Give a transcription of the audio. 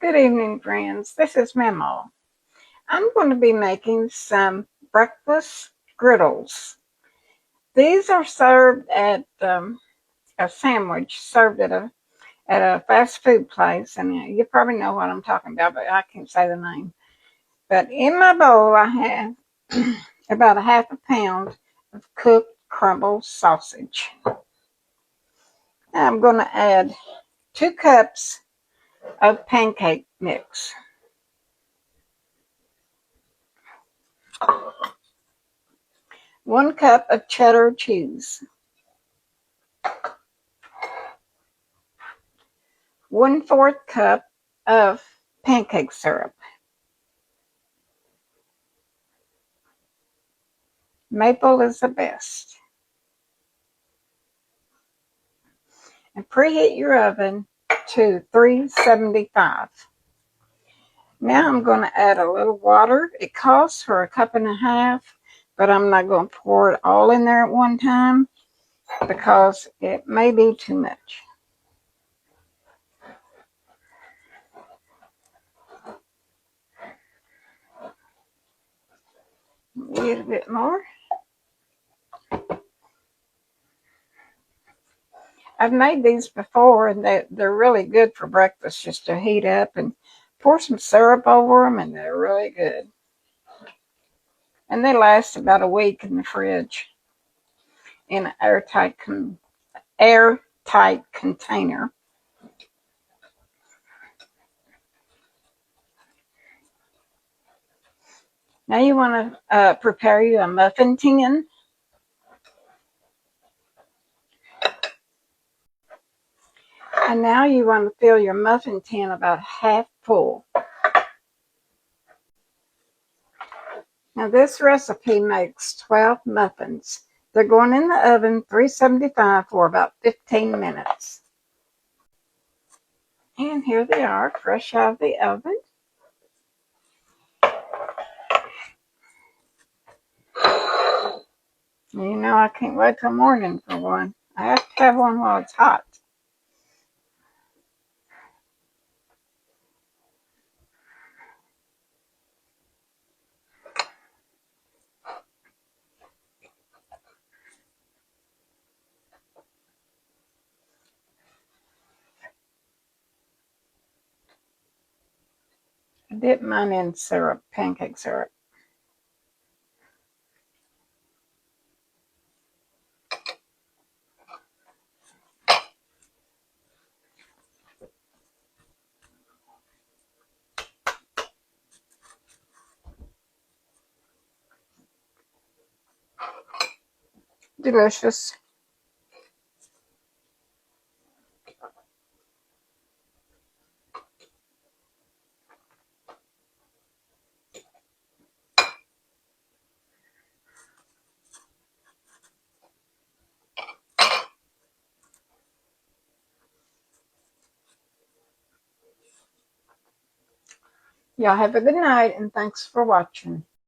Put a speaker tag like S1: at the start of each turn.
S1: Good evening, friends. This is Mamaw. I'm going to be making some breakfast griddles. These are served at a sandwich served at a fast food place, and you probably know what I'm talking about, but I can't say the name. But in my bowl, I have about a half a pound of cooked crumbled sausage. Now I'm going to add 2 cups of pancake mix. 1 cup of cheddar cheese, 1/4 cup of pancake syrup, maple is the best, and preheat your oven to 375. Now I'm going to add a little water. It calls for 1.5 cups, but I'm not going to pour it all in there at one time because it may be too much. A little bit more. I've made these before, and they're really good for breakfast, just to heat up and pour some syrup over them, and they're really good. And they last about a week in the fridge in an airtight container. Now you want to prepare you a muffin tin. And now you want to fill your muffin tin about half full. Now this recipe makes 12 muffins. They're going in the oven 375 for about 15 minutes. And here they are, fresh out of the oven. You know, I can't wait till morning for one. I have to have one while it's hot. I dip mine in syrup, pancake syrup. Delicious. Y'all have a good night, and thanks for watching.